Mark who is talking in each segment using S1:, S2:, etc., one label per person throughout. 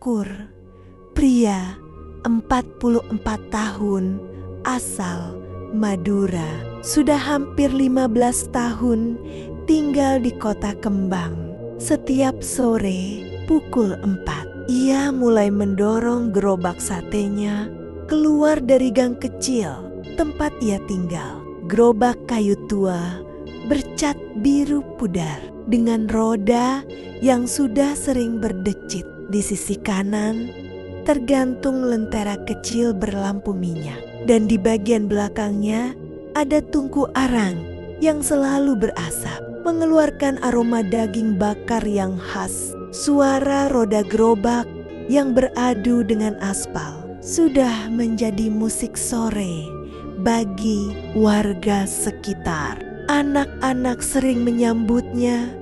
S1: Syukur, pria 44 tahun asal Madura, sudah hampir 15 tahun tinggal di Kota Kembang. Setiap sore pukul 4, ia mulai mendorong gerobak satenya keluar dari gang kecil tempat ia tinggal. Gerobak kayu tua bercat biru pudar dengan roda yang sudah sering berdecit. Di sisi kanan tergantung lentera kecil berlampu minyak, dan di bagian belakangnya ada tungku arang yang selalu berasap, mengeluarkan aroma daging bakar yang khas. Suara roda gerobak yang beradu dengan aspal sudah menjadi musik sore bagi warga sekitar. Anak-anak sering menyambutnya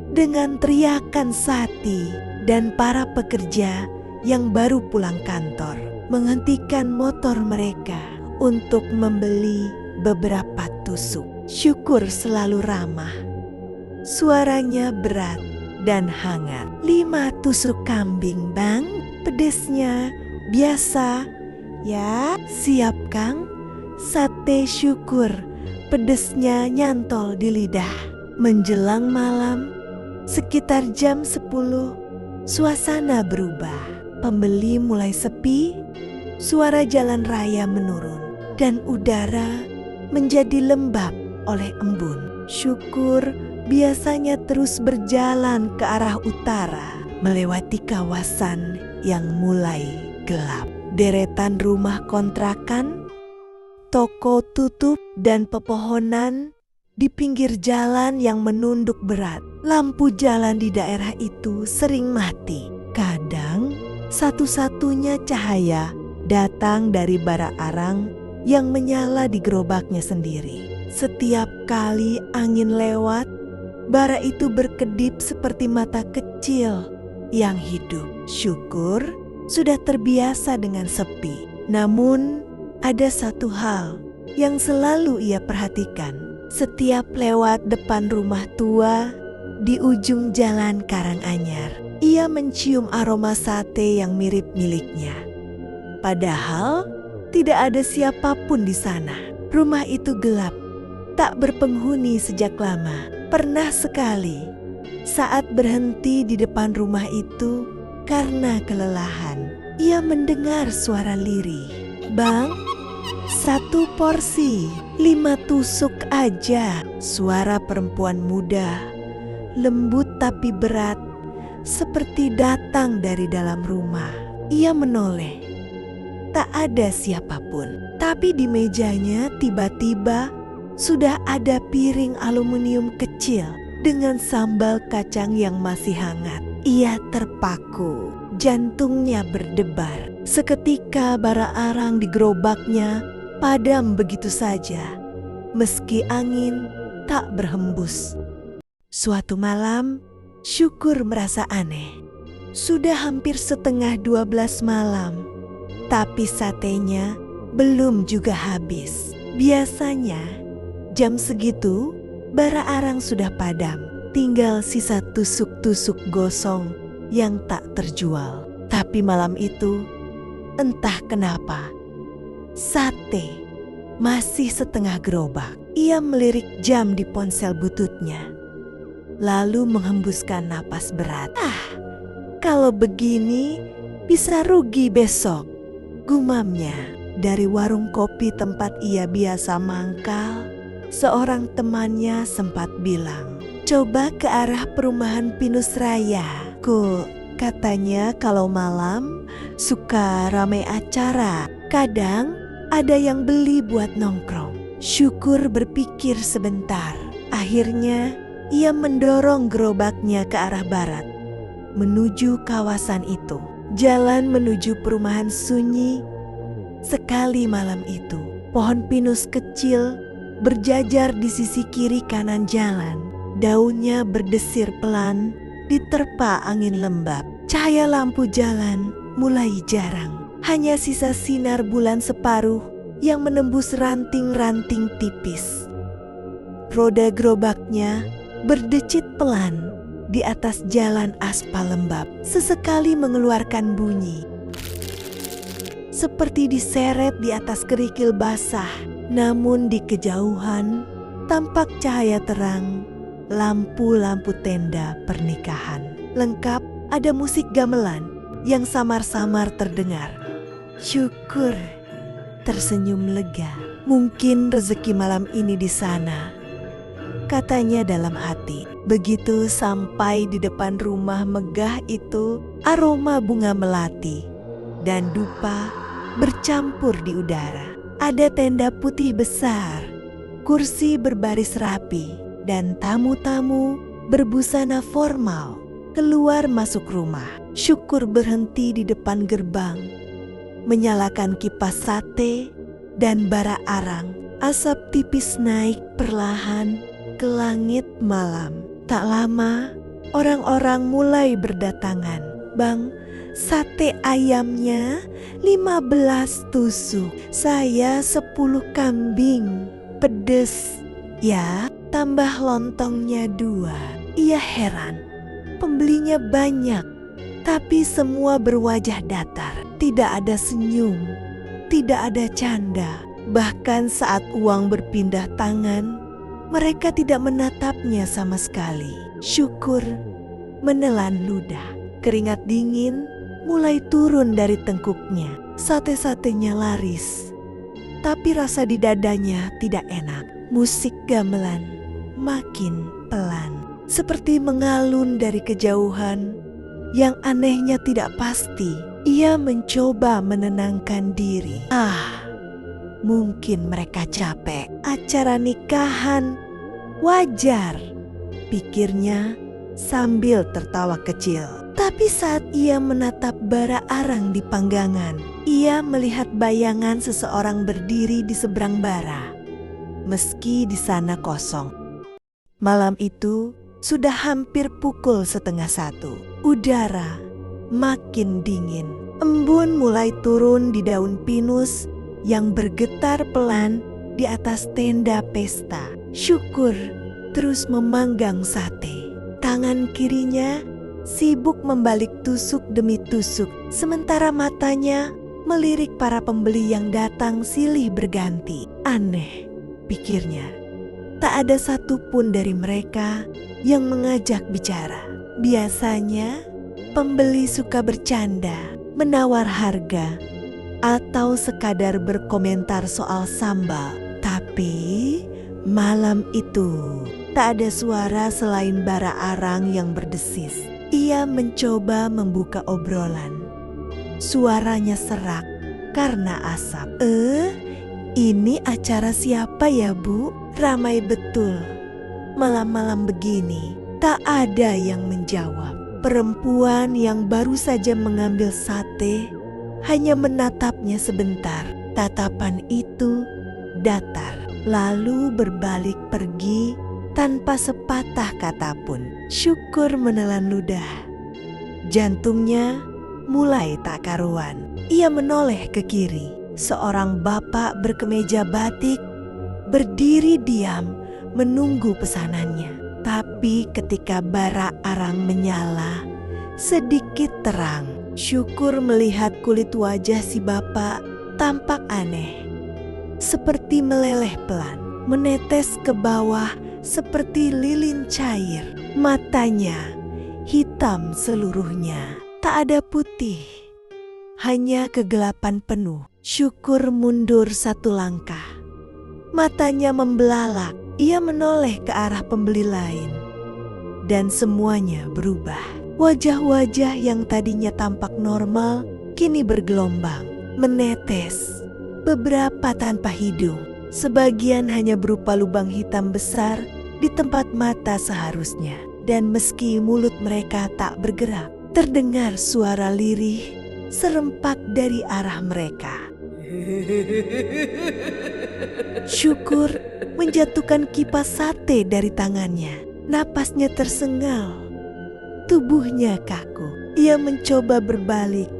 S1: dengan teriakan Sati, dan para pekerja yang baru pulang kantor menghentikan motor mereka untuk membeli beberapa tusuk. Syukur selalu ramah. Suaranya berat dan hangat. 5 tusuk kambing, Bang. Pedesnya biasa. Ya, siap, Kang. Sate Syukur. Pedesnya nyantol di lidah. Menjelang malam, sekitar jam 10, suasana berubah. Pembeli mulai sepi, suara jalan raya menurun, dan udara menjadi lembab oleh embun. Syukur biasanya terus berjalan ke arah utara, melewati kawasan yang mulai gelap. Deretan rumah kontrakan, toko tutup, dan pepohonan di pinggir jalan yang menunduk berat. Lampu jalan di daerah itu sering mati. Kadang satu-satunya cahaya datang dari bara arang yang menyala di gerobaknya sendiri. Setiap kali angin lewat, bara itu berkedip seperti mata kecil yang hidup. Syukur sudah terbiasa dengan sepi. Namun ada satu hal yang selalu ia perhatikan. Setiap lewat depan rumah tua di ujung jalan Karanganyar, ia mencium aroma sate yang mirip miliknya. Padahal tidak ada siapapun di sana. Rumah itu gelap, tak berpenghuni sejak lama. Pernah sekali saat berhenti di depan rumah itu karena kelelahan, ia mendengar suara lirih. "Bang, 1 porsi, 5 tusuk aja." Suara perempuan muda, lembut tapi berat, seperti datang dari dalam rumah. Ia menoleh. Tak ada siapapun, tapi di mejanya tiba-tiba sudah ada piring aluminium kecil dengan sambal kacang yang masih hangat. Ia terpaku, jantungnya berdebar. Seketika bara arang di gerobaknya padam begitu saja, meski angin tak berhembus. Suatu malam, Syukur merasa aneh. Sudah hampir setengah 12 malam, tapi satenya belum juga habis. Biasanya jam segitu bara arang sudah padam, tinggal sisa tusuk-tusuk gosong yang tak terjual. Tapi malam itu, entah kenapa, sate masih setengah gerobak. Ia melirik jam di ponsel bututnya, lalu menghembuskan napas berat. Kalau begini bisa rugi besok, gumamnya. Dari warung kopi tempat ia biasa mangkal, seorang temannya sempat bilang, "Coba ke arah perumahan Pinus Raya. Katanya kalau malam suka ramai acara. Kadang ada yang beli buat nongkrong." Syukur berpikir sebentar. Akhirnya ia mendorong gerobaknya ke arah barat, menuju kawasan itu. Jalan menuju perumahan sunyi sekali malam itu. Pohon pinus kecil berjajar di sisi kiri kanan jalan. Daunnya berdesir pelan diterpa angin lembab. Cahaya lampu jalan mulai jarang. Hanya sisa sinar bulan separuh yang menembus ranting-ranting tipis. Roda gerobaknya berdecit pelan di atas jalan aspal lembab, sesekali mengeluarkan bunyi seperti diseret di atas kerikil basah. Namun di kejauhan tampak cahaya terang lampu-lampu tenda pernikahan. Lengkap ada musik gamelan yang samar-samar terdengar. Syukur, tersenyum lega. Mungkin rezeki malam ini di sana, katanya dalam hati. Begitu sampai di depan rumah megah itu, aroma bunga melati dan dupa bercampur di udara. Ada tenda putih besar, kursi berbaris rapi, dan tamu-tamu berbusana formal keluar masuk rumah. Syukur berhenti di depan gerbang, menyalakan kipas sate dan bara arang. Asap tipis naik perlahan ke langit malam. Tak lama, orang-orang mulai berdatangan. Bang, sate ayamnya 15 tusuk, saya 10 kambing, pedes. Ya, tambah lontongnya 2. Ia heran, pembelinya banyak, tapi semua berwajah datar. Tidak ada senyum, tidak ada canda. Bahkan saat uang berpindah tangan, mereka tidak menatapnya sama sekali. Syukur menelan ludah. Keringat dingin mulai turun dari tengkuknya. Sate-satenya laris, tapi rasa di dadanya tidak enak. Musik gamelan makin pelan, seperti mengalun dari kejauhan. Yang anehnya tidak pasti. Ia mencoba menenangkan diri. Mungkin mereka capek. Acara nikahan wajar, pikirnya sambil tertawa kecil. Tapi saat ia menatap bara arang di panggangan, ia melihat bayangan seseorang berdiri di seberang bara, meski di sana kosong. Malam itu sudah hampir pukul 12:30. Udara makin dingin. Embun mulai turun di daun pinus yang bergetar pelan di atas tenda pesta. Syukur terus memanggang sate. Tangan kirinya sibuk membalik tusuk demi tusuk, sementara matanya melirik para pembeli yang datang silih berganti. Aneh, pikirnya. Tak ada satupun dari mereka yang mengajak bicara. Biasanya pembeli suka bercanda, menawar harga, atau sekadar berkomentar soal sambal. Tapi malam itu tak ada suara selain bara arang yang berdesis. Ia mencoba membuka obrolan. Suaranya serak karena asap. Ini acara siapa ya, Bu? Ramai betul. Malam-malam begini tak ada yang menjawab. Perempuan yang baru saja mengambil sate hanya menatapnya sebentar. Tatapan itu datar, lalu berbalik pergi tanpa sepatah kata pun. Syukur menelan ludah. Jantungnya mulai tak karuan. Ia menoleh ke kiri. Seorang bapak berkemeja batik berdiri diam menunggu pesanannya. Tapi ketika bara arang menyala sedikit terang, Syukur melihat kulit wajah si bapak tampak aneh, seperti meleleh pelan, menetes ke bawah seperti lilin cair. Matanya hitam seluruhnya, tak ada putih, hanya kegelapan penuh. Syukur mundur 1 langkah. Matanya membelalak. Ia menoleh ke arah pembeli lain, dan semuanya berubah. Wajah-wajah yang tadinya tampak normal kini bergelombang, menetes. Beberapa tanpa hidung, sebagian hanya berupa lubang hitam besar di tempat mata seharusnya. Dan meski mulut mereka tak bergerak, terdengar suara lirih serempak dari arah mereka. Syukur menjatuhkan kipas sate dari tangannya. Napasnya tersengal, tubuhnya kaku. Ia mencoba berbalik,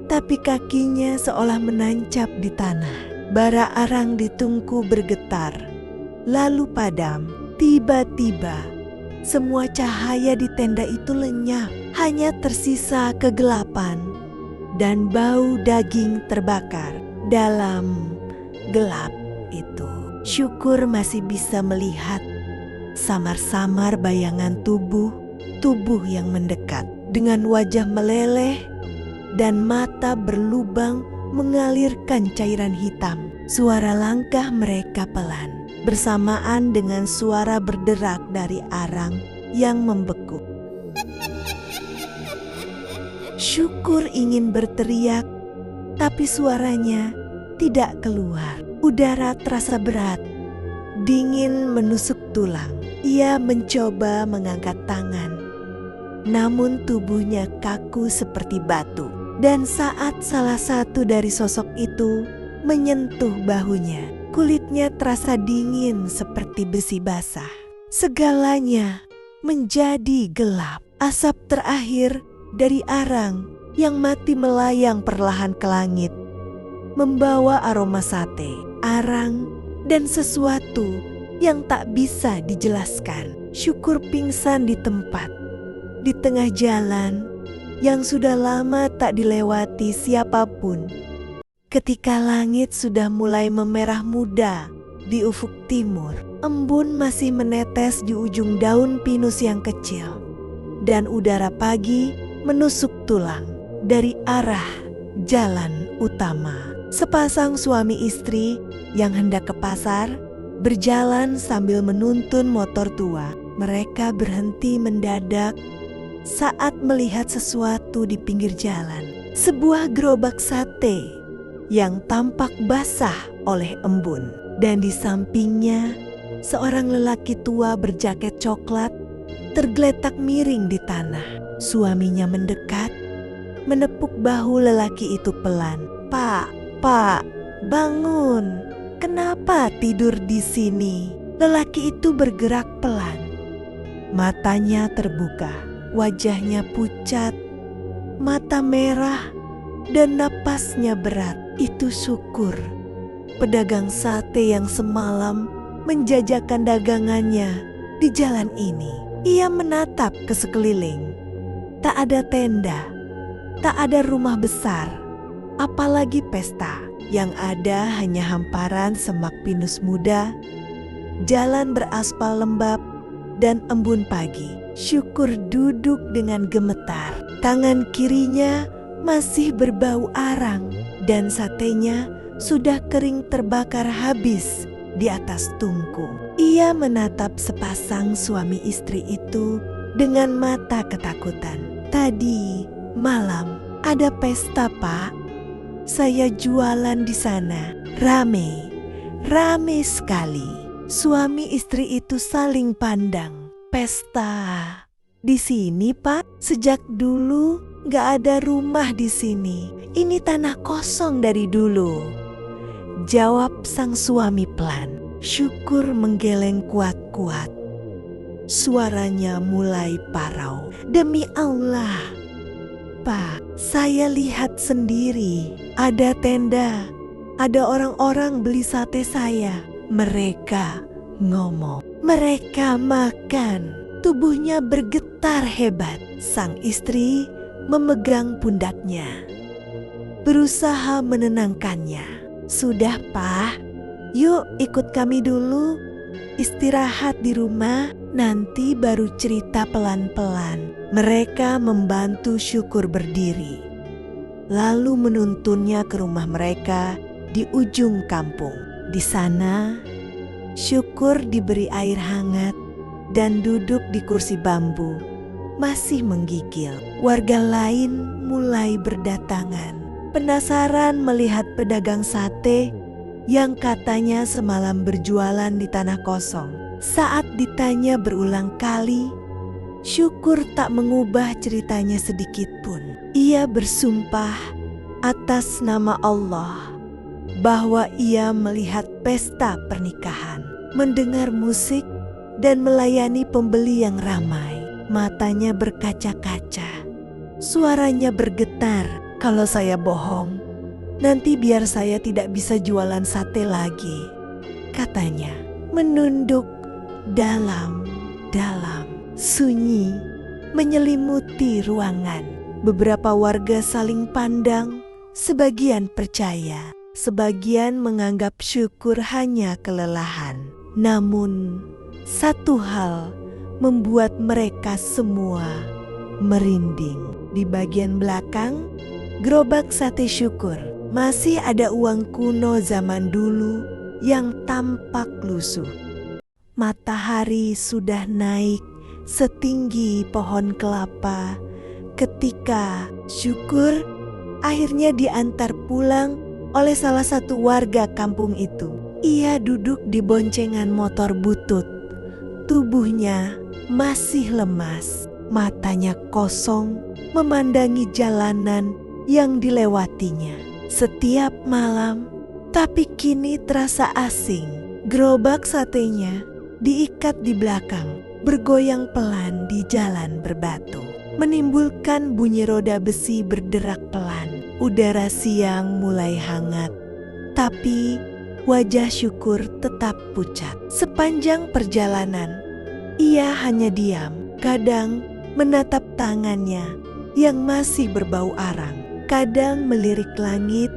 S1: tapi kakinya seolah menancap di tanah. Bara arang di tungku bergetar, lalu padam. Tiba-tiba Semua cahaya di tenda itu lenyap, hanya tersisa kegelapan dan bau daging terbakar. Dalam gelap itu, Syukur masih bisa melihat samar-samar bayangan tubuh yang mendekat dengan wajah meleleh dan mata berlubang mengalirkan cairan hitam. Suara langkah mereka pelan bersamaan dengan suara berderak dari arang yang membeku. Syukur ingin berteriak, tapi suaranya tidak keluar. Udara terasa berat, dingin menusuk tulang. Ia mencoba mengangkat tangan, namun tubuhnya kaku seperti batu. Dan saat salah satu dari sosok itu menyentuh bahunya, kulitnya terasa dingin seperti besi basah. Segalanya menjadi gelap. Asap terakhir dari arang yang mati melayang perlahan ke langit, membawa aroma sate, arang, dan sesuatu yang tak bisa dijelaskan. Syukur pingsan di tempat, di tengah jalan yang sudah lama tak dilewati siapapun. Ketika langit sudah mulai memerah muda di ufuk timur, embun masih menetes di ujung daun pinus yang kecil, dan udara pagi menusuk tulang dari arah jalan utama. Sepasang suami istri yang hendak ke pasar berjalan sambil menuntun motor tua. Mereka berhenti mendadak saat melihat sesuatu di pinggir jalan. Sebuah gerobak sate yang tampak basah oleh embun. Dan di sampingnya seorang lelaki tua berjaket coklat tergeletak miring di tanah. Suaminya mendekat, menepuk bahu lelaki itu pelan. Pak, bangun. Kenapa tidur di sini?" Lelaki itu bergerak pelan. Matanya terbuka, wajahnya pucat, mata merah, dan napasnya berat. Itu Syukur, pedagang sate yang semalam menjajakan dagangannya di jalan ini. Ia menatap ke sekeliling. Tak ada tenda, tak ada rumah besar, apalagi pesta. Yang ada hanya hamparan semak pinus muda, jalan beraspal lembab, dan embun pagi. Syukur duduk dengan gemetar. Tangan kirinya masih berbau arang dan satenya sudah kering terbakar habis di atas tungku. Ia menatap sepasang suami istri itu dengan mata ketakutan. "Tadi malam ada pesta, Pak. Saya jualan di sana. Rame sekali." Suami istri itu saling pandang. "Pesta di sini, Pak? Sejak dulu gak ada rumah di sini. Ini tanah kosong dari dulu," jawab sang suami pelan. Syukur menggeleng kuat-kuat. Suaranya mulai parau. "Demi Allah, Pak, saya lihat sendiri. Ada tenda, ada orang-orang beli sate saya. Mereka ngomong, mereka makan." Tubuhnya bergetar hebat. Sang istri memegang pundaknya, berusaha menenangkannya. "Sudah, Pak, yuk ikut kami dulu. Istirahat di rumah, nanti baru cerita pelan-pelan." Mereka membantu Syukur berdiri, lalu menuntunnya ke rumah mereka di ujung kampung. Di sana, Syukur diberi air hangat dan duduk di kursi bambu, masih menggigil. Warga lain mulai berdatangan, penasaran melihat pedagang sate yang katanya semalam berjualan di tanah kosong. Saat ditanya berulang kali, Syukur tak mengubah ceritanya sedikit pun. Ia bersumpah atas nama Allah bahwa ia melihat pesta pernikahan, mendengar musik, dan melayani pembeli yang ramai. Matanya berkaca-kaca, suaranya bergetar. "Kalau saya bohong, nanti biar saya tidak bisa jualan sate lagi," katanya, menunduk dalam-dalam. Sunyi menyelimuti ruangan. Beberapa warga saling pandang, sebagian percaya, sebagian menganggap Syukur hanya kelelahan. Namun, satu hal membuat mereka semua merinding. Di bagian belakang gerobak sate Syukur masih ada uang kuno zaman dulu yang tampak lusuh. Matahari sudah naik setinggi pohon kelapa ketika Syukur akhirnya diantar pulang oleh salah satu warga kampung itu. Ia duduk di boncengan motor butut. Tubuhnya masih lemas, matanya kosong memandangi jalanan yang dilewatinya setiap malam. Tapi kini terasa asing. Gerobak satenya diikat di belakang, bergoyang pelan di jalan berbatu, menimbulkan bunyi roda besi berderak pelan. Udara siang mulai hangat, tapi wajah Syukur tetap pucat. Sepanjang perjalanan, ia hanya diam, kadang menatap tangannya yang masih berbau arang, kadang melirik langit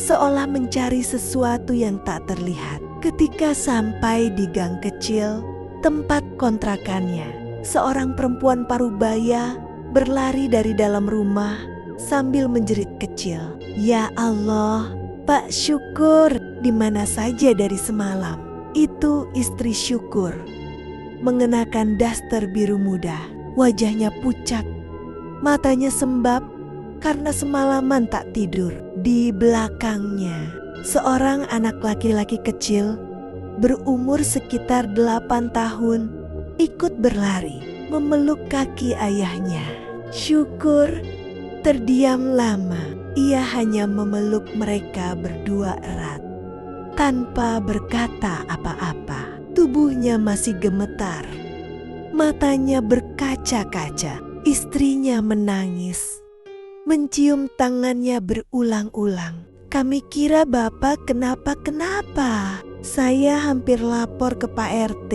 S1: seolah mencari sesuatu yang tak terlihat. Ketika sampai di gang kecil tempat kontrakannya, seorang perempuan parubaya berlari dari dalam rumah sambil menjerit kecil. "Ya Allah, Pak Syukur, di mana saja dari semalam?" Itu istri Syukur, mengenakan daster biru muda. Wajahnya pucat, matanya sembab karena semalaman tak tidur. Di belakangnya, seorang anak laki-laki kecil berumur sekitar 8 tahun ikut berlari memeluk kaki ayahnya. Syukur terdiam lama. Ia hanya memeluk mereka berdua erat tanpa berkata apa-apa. Tubuhnya masih gemetar, matanya berkaca-kaca. Istrinya menangis, mencium tangannya berulang-ulang. "Kami kira Bapak kenapa-kenapa. Saya hampir lapor ke Pak RT."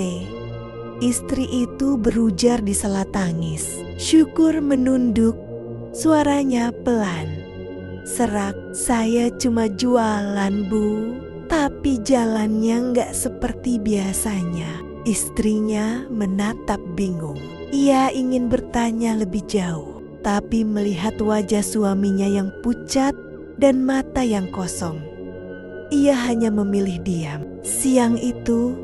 S1: Istri itu berujar di sela tangis. Syukur menunduk, suaranya pelan. "Serak, saya cuma jualan, Bu. Tapi jalannya nggak seperti biasanya." Istrinya menatap bingung. Ia ingin bertanya lebih jauh, tapi melihat wajah suaminya yang pucat dan mata yang kosong, ia hanya memilih diam. Siang itu,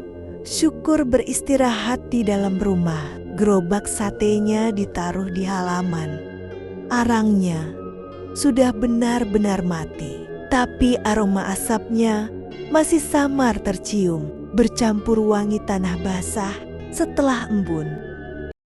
S1: Syukur beristirahat di dalam rumah. Gerobak satenya ditaruh di halaman. Arangnya sudah benar-benar mati, tapi aroma asapnya masih samar tercium, bercampur wangi tanah basah setelah embun.